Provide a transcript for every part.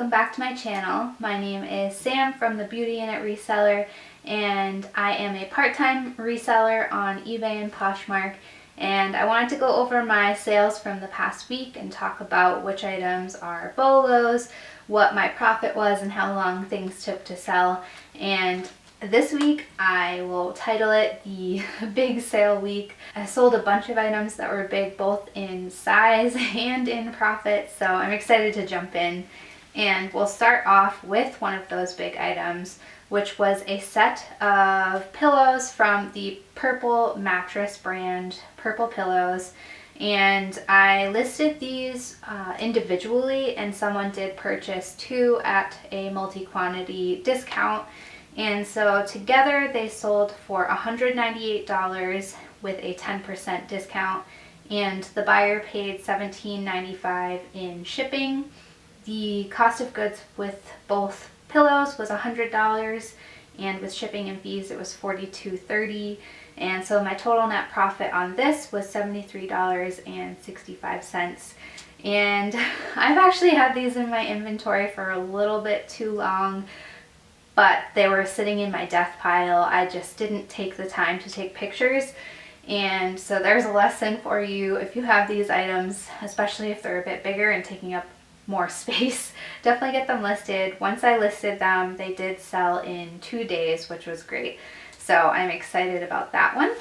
welcome back to my channel. My name is Sam from the Beauty In It Reseller, and I am a part-time reseller on eBay and Poshmark, and I wanted to go over my sales from the past week and talk about which items are BOLOs, what my profit was, and how long things took to sell. And this week I will title it the Big Sale Week. I sold a bunch of items that were big both in size and in profit, so I'm excited to jump in. And we'll start off with one of those big items, which was a set of pillows from the Purple mattress brand, Purple Pillows. And I listed these individually, and someone did purchase two at a multi-quantity discount. And so together they sold for $198 with a 10% discount, and the buyer paid $17.95 in shipping. The cost of goods with both pillows was $100, and with shipping and fees it was $42.30. And so my total net profit on this was $73.65. And I've actually had these in my inventory for a little bit too long, but they were sitting in my death pile. I just didn't take the time to take pictures. And so there's a lesson for you if you have these items, especially if they're a bit bigger and taking up more space. Definitely get them listed. Once I listed them, they did sell in 2 days, which was great. So I'm excited about that one.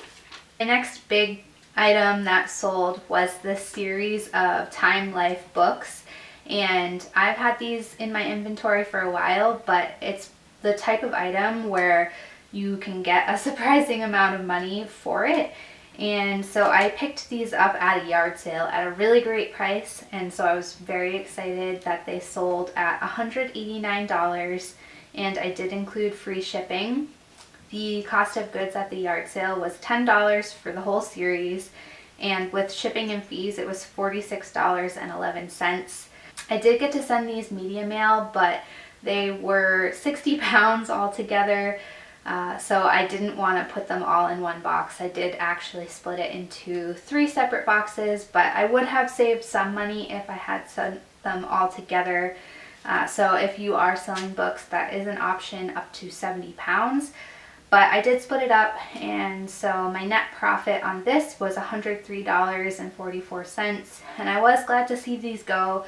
The next big item that sold was this series of Time Life books. And I've had these in my inventory for a while, but it's the type of item where you can get a surprising amount of money for it. And so I picked these up at a yard sale at a really great price, and so I was very excited that they sold at $189, and I did include free shipping. The cost of goods at the yard sale was $10 for the whole series, and with shipping and fees it was $46.11. I did get to send these media mail, but they were 60 pounds altogether, so I didn't want to put them all in one box. I did actually split it into 3 separate boxes, but I would have saved some money if I had sent them all together. So if you are selling books, that is an option up to 70 pounds. But I did split it up, and so my net profit on this was $103.44, and I was glad to see these go.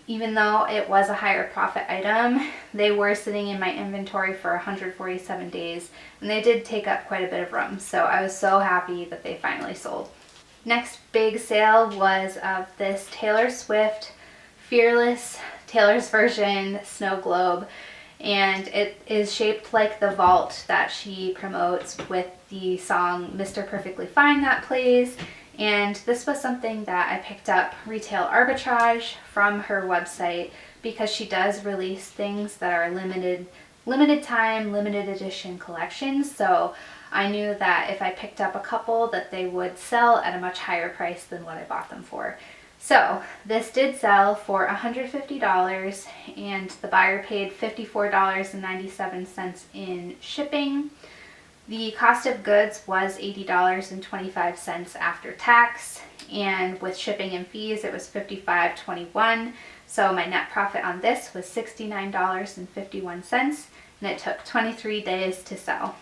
Even though it was a higher profit item, they were sitting in my inventory for 147 days, and they did take up quite a bit of room, so I was so happy that they finally sold. Next big sale was of this Taylor Swift Fearless Taylor's version snow globe, and it is shaped like the vault that she promotes with the song Mr. Perfectly Fine that plays. And this was something that I picked up retail arbitrage from her website, because she does release things that are limited time, limited edition collections. So I knew that if I picked up a couple that they would sell at a much higher price than what I bought them for. So this did sell for $150, and the buyer paid $54.97 in shipping. The cost of goods was $80.25 after tax, and with shipping and fees it was $55.21. So my net profit on this was $69.51, and it took 23 days to sell.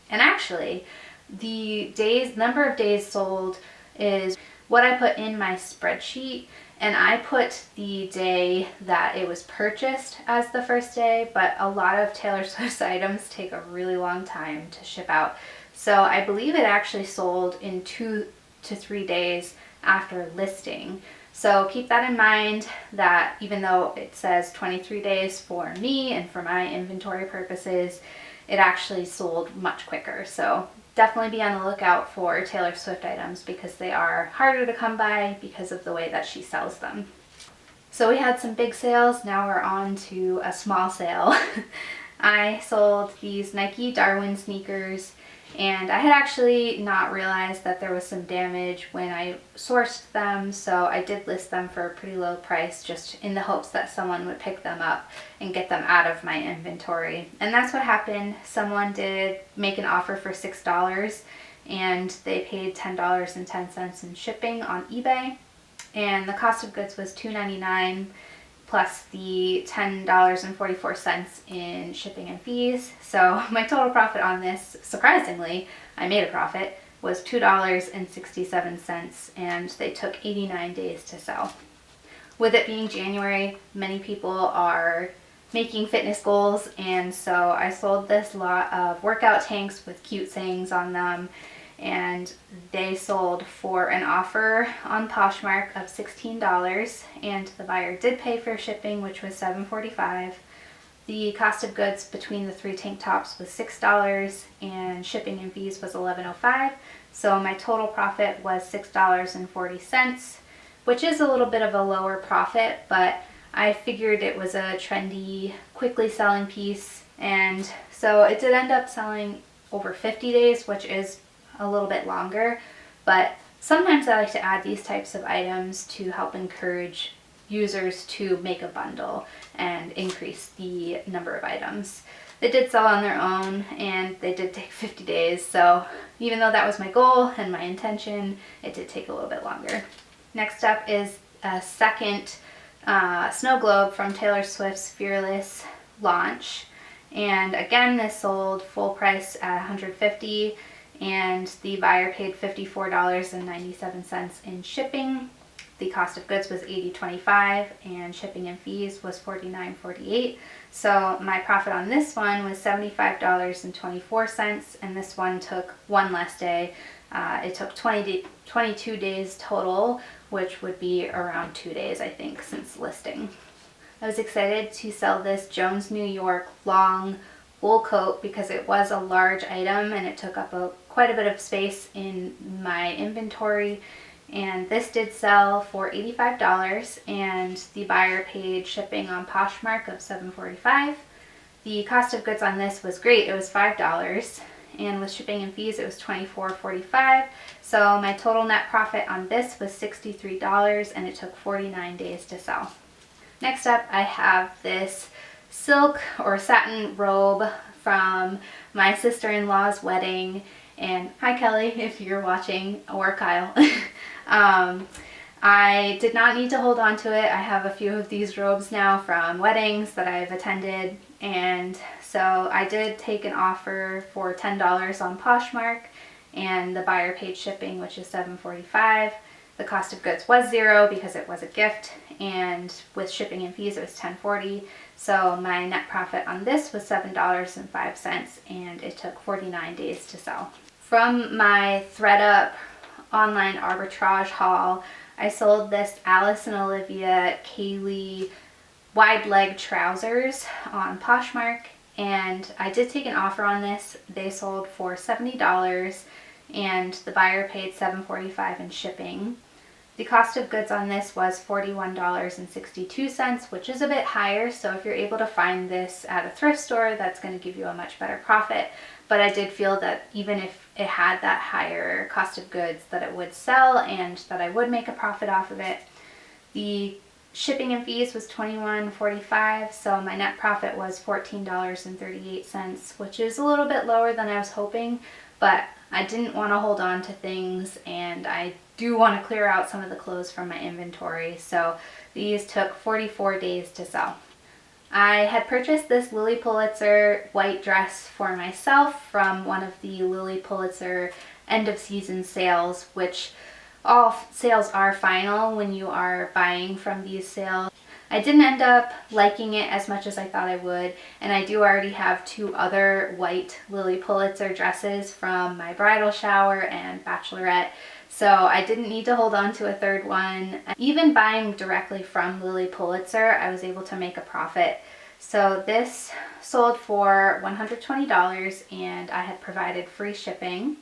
And actually, the number of days sold is what I put in my spreadsheet, and I put the day that it was purchased as the first day, but a lot of Taylor Swift's items take a really long time to ship out. So I believe it actually sold in 2 to 3 days after listing. So keep that in mind, that even though it says 23 days for me and for my inventory purposes, it actually sold much quicker. So definitely be on the lookout for Taylor Swift items, because they are harder to come by because of the way that she sells them. So we had some big sales, now we're on to a small sale. I sold these Nike Darwin sneakers, and I had actually not realized that there was some damage when I sourced them, so I did list them for a pretty low price, just in the hopes that someone would pick them up and get them out of my inventory. And that's what happened. Someone did make an offer for $6, and they paid $10.10 in shipping on eBay, and the cost of goods was $2.99 plus the $10.44 in shipping and fees. So my total profit on this, surprisingly, I made a profit, was $2.67, and they took 89 days to sell. With it being January, many people are making fitness goals, and so I sold this lot of workout tanks with cute sayings on them, and they sold for an offer on Poshmark of $16, and the buyer did pay for shipping, which was $7.45. The cost of goods between the 3 tank tops was $6, and shipping and fees was $11.05. So my total profit was $6.40, which is a little bit of a lower profit, but I figured it was a trendy, quickly selling piece, and so it did end up selling over 50 days, which is a little bit longer, but sometimes I like to add these types of items to help encourage users to make a bundle and increase the number of items. They did sell on their own, and they did take 50 days, so even though that was my goal and my intention, it did take a little bit longer. Next up is a second snow globe from Taylor Swift's Fearless launch, and again this sold full price at $150, and the buyer paid $54.97 in shipping. The cost of goods was $80.25, and shipping and fees was $49.48. So my profit on this one was $75.24, and this one took one less day. It took 22 days total, which would be around 2 days, I think, since listing. I was excited to sell this Jones New York long wool coat because it was a large item and it took up quite a bit of space in my inventory. And this did sell for $85, and the buyer paid shipping on Poshmark of $7.45. The cost of goods on this was great. It was $5, and with shipping and fees it was $24.45. So my total net profit on this was $63, and it took 49 days to sell. Next up, I have this silk or satin robe from my sister-in-law's wedding. And hi Kelly, if you're watching, or Kyle. I did not need to hold on to it. I have a few of these robes now from weddings that I've attended, and so I did take an offer for $10 on Poshmark, and the buyer paid shipping, which is $7.45. The cost of goods was $0 because it was a gift, and with shipping and fees it was $10.40. So my net profit on this was $7.05, and it took 49 days to sell. From my ThredUp online arbitrage haul, I sold this Alice and Olivia Kayleigh wide leg trousers on Poshmark, and I did take an offer on this. They sold for $70, and the buyer paid $7.45 in shipping. The cost of goods on this was $41.62, which is a bit higher, so if you're able to find this at a thrift store, that's going to give you a much better profit. But I did feel that even if it had that higher cost of goods, that it would sell and that I would make a profit off of it. The shipping and fees was $21.45, so my net profit was $14.38, which is a little bit lower than I was hoping, but I didn't want to hold on to things, and I do want to clear out some of the clothes from my inventory, so these took 44 days to sell. I had purchased this Lilly Pulitzer white dress for myself from one of the Lilly Pulitzer end of season sales, which all sales are final when you are buying from these sales. I didn't end up liking it as much as I thought I would, and I do already have 2 other white Lilly Pulitzer dresses from my bridal shower and bachelorette, so I didn't need to hold on to a third one. Even buying directly from Lilly Pulitzer, I was able to make a profit. So this sold for $120, and I had provided free shipping.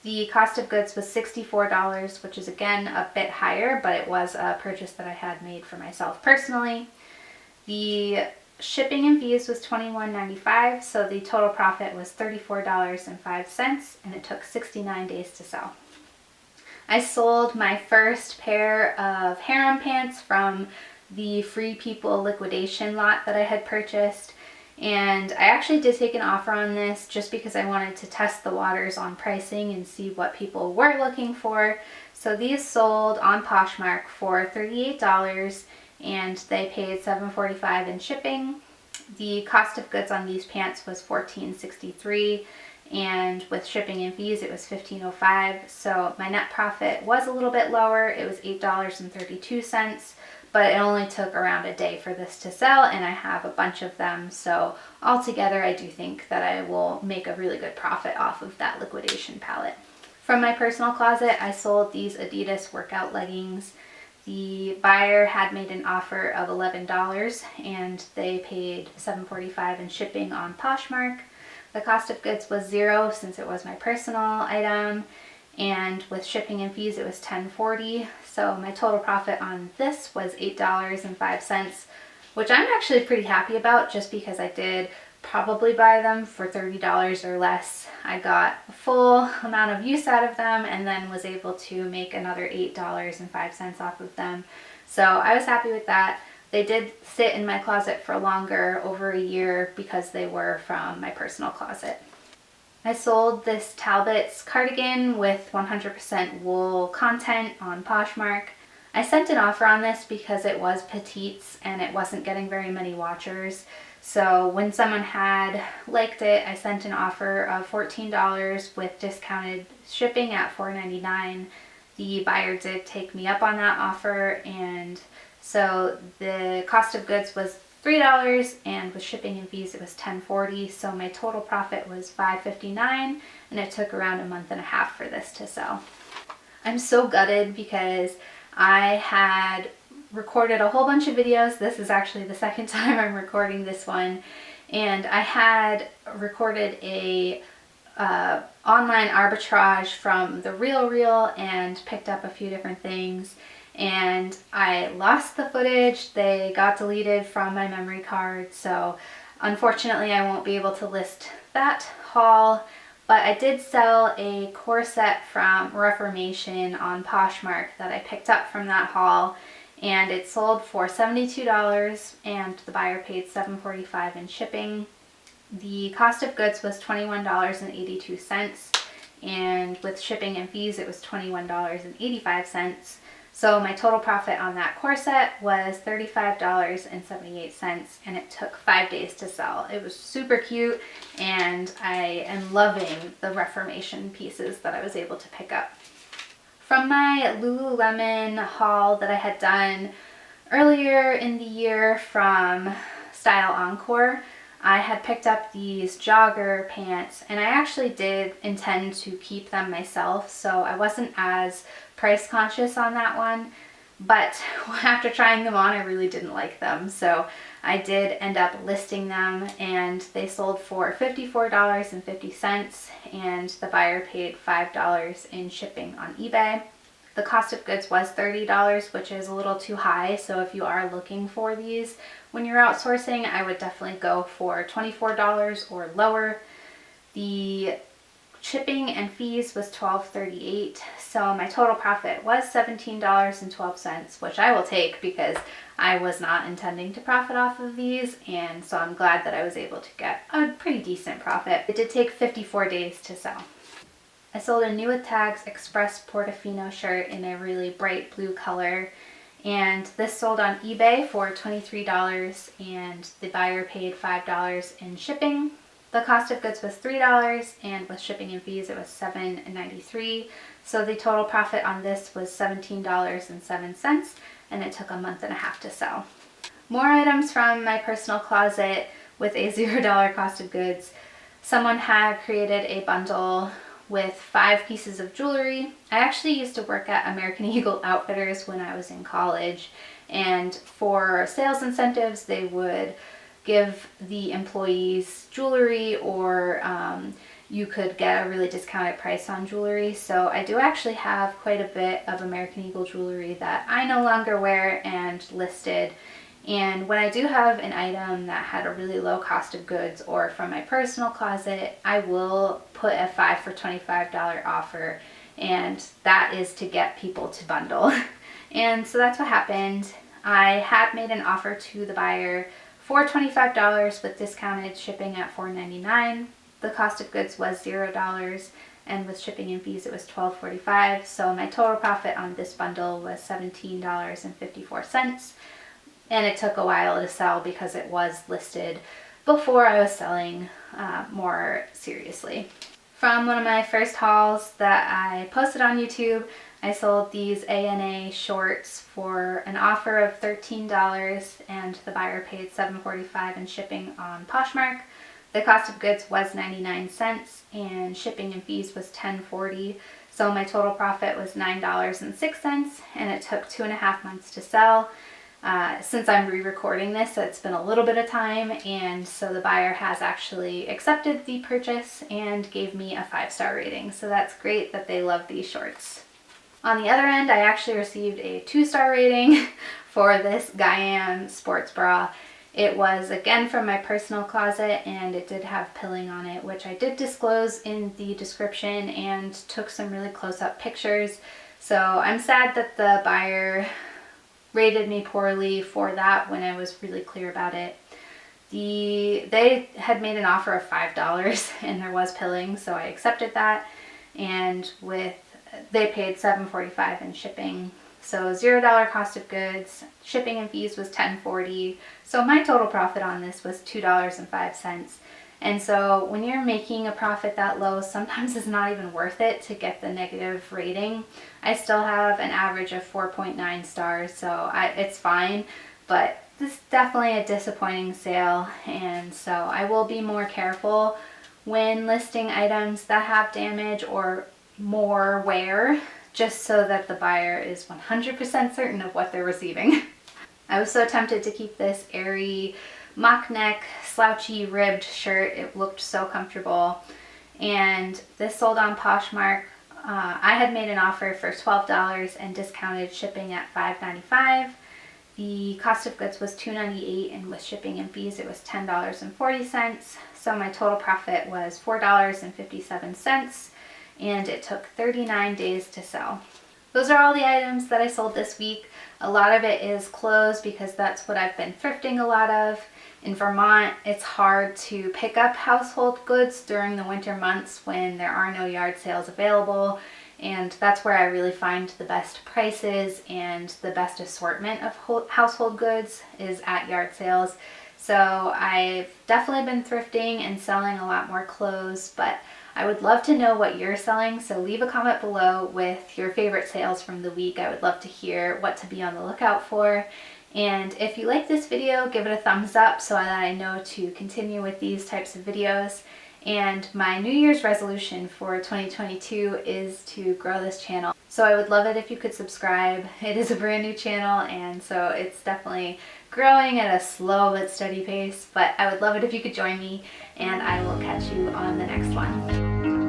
The cost of goods was $64, which is again a bit higher, but it was a purchase that I had made for myself personally. The shipping and fees was $21.95, so the total profit was $34.05, and it took 69 days to sell. I sold my first pair of harem pants from the Free People liquidation lot that I had purchased, and I actually did take an offer on this just because I wanted to test the waters on pricing and see what people were looking for. So these sold on Poshmark for $38, and they paid $7.45 in shipping. The cost of goods on these pants was $14.63, and with shipping and fees it was $15.05. So my net profit was a little bit lower. It was $8.32, but it only took around a day for this to sell, and I have a bunch of them. So altogether, I do think that I will make a really good profit off of that liquidation palette. From my personal closet, I sold these Adidas workout leggings. The buyer had made an offer of $11, and they paid $7.45 in shipping on Poshmark. The cost of goods was $0 since it was my personal item, and with shipping and fees it was $10.40. So my total profit on this was $8.05, which I'm actually pretty happy about, just because I did probably buy them for $30 or less. I got a full amount of use out of them and then was able to make another $8.05 off of them. So I was happy with that. They did sit in my closet for longer, over a year, because they were from my personal closet. I sold this Talbots cardigan with 100% wool content on Poshmark. I sent an offer on this because it was Petite's and it wasn't getting very many watchers. So when someone had liked it, I sent an offer of $14 with discounted shipping at $4.99. The buyer did take me up on that offer, and so the cost of goods was $3, and with shipping and fees it was $10.40. So my total profit was $5.59, and it took around a month and a half for this to sell. I'm so gutted because I had recorded a whole bunch of videos. This is actually the second time I'm recording this one, and I had recorded a online arbitrage from the RealReal and picked up a few different things, and I lost the footage. They got deleted from my memory card, so unfortunately I won't be able to list that haul. But I did sell a corset from Reformation on Poshmark that I picked up from that haul, and it sold for $72, and the buyer paid $7.45 in shipping. The cost of goods was $21.82, and with shipping and fees it was $21.85. So my total profit on that corset was $35.78, and it took 5 days to sell. It was super cute, and I am loving the Reformation pieces that I was able to pick up. From my Lululemon haul that I had done earlier in the year from Style Encore, I had picked up these jogger pants, and I actually did intend to keep them myself, so I wasn't as price conscious on that one. But after trying them on, I really didn't like them, so I did end up listing them, and they sold for $54.50, and the buyer paid $5 in shipping on eBay. The cost of goods was $30, which is a little too high, so if you are looking for these when you're outsourcing, I would definitely go for $24 or lower. The shipping and fees was $12.38, so my total profit was $17.12, which I will take because I was not intending to profit off of these, and so I'm glad that I was able to get a pretty decent profit. It did take 54 days to sell. I sold a New With Tags Express Portofino shirt in a really bright blue color, and this sold on eBay for $23, and the buyer paid $5 in shipping. The cost of goods was $3, and with shipping and fees it was $7.93. So the total profit on this was $17.07, and it took a month and a half to sell. More items from my personal closet with a $0 cost of goods. Someone had created a bundle with 5 pieces of jewelry. I actually used to work at American Eagle Outfitters when I was in college, and for sales incentives they would give the employees jewelry, or you could get a really discounted price on jewelry. So I do actually have quite a bit of American Eagle jewelry that I no longer wear and listed. And when I do have an item that had a really low cost of goods or from my personal closet, I will put a 5 for $25 offer, and that is to get people to bundle. And so that's what happened. I had made an offer to the buyer for $25 with discounted shipping at $4.99. The cost of goods was $0, and with shipping and fees it was $12.45. So my total profit on this bundle was $17.54. and it took a while to sell because it was listed before I was selling more seriously. From one of my first hauls that I posted on YouTube, I sold these a.n.a. shorts for an offer of $13 and the buyer paid $7.45 in shipping on Poshmark. The cost of goods was 99 cents and shipping and fees was $10.40. So my total profit was $9.06 and it took 2.5 months to sell. Since I'm re-recording this, it's been a little bit of time, and so the buyer has actually accepted the purchase and gave me a 5-star rating. So that's great that they love these shorts. On the other end, I actually received a 2-star rating for this Gaiam Sports Bra. It was again from my personal closet and it did have pilling on it, which I did disclose in the description and took some really close-up pictures. So I'm sad that the buyer rated me poorly for that when I was really clear about it. They had made an offer of $5 and there was pilling, so I accepted that, and they paid $7.45 in shipping. So $0 cost of goods, shipping and fees was $10.40. So my total profit on this was $2.05. And so when you're making a profit that low, sometimes it's not even worth it to get the negative rating. I still have an average of 4.9 stars, so it's fine, but this is definitely a disappointing sale, and so I will be more careful when listing items that have damage or more wear, just so that the buyer is 100% certain of what they're receiving. I was so tempted to keep this Aerie mock neck, slouchy ribbed shirt. It looked so comfortable, and this sold on Poshmark. I had made an offer for $12 and discounted shipping at $5.95. The cost of goods was $2.98, and with shipping and fees it was $10.40. So my total profit was $4.57, and it took 39 days to sell. Those are all the items that I sold this week. A lot of it is clothes because that's what I've been thrifting a lot of. In Vermont, it's hard to pick up household goods during the winter months when there are no yard sales available, and that's where I really find the best prices and the best assortment of household goods is at yard sales. So I've definitely been thrifting and selling a lot more clothes, but I would love to know what you're selling, so leave a comment below with your favorite sales from the week. I would love to hear what to be on the lookout for. And if you like this video, give it a thumbs up so that I know to continue with these types of videos. And my New Year's resolution for 2022 is to grow this channel. So I would love it if you could subscribe. It is a brand new channel, and so it's definitely growing at a slow but steady pace, but I would love it if you could join me, and I will catch you on the next one.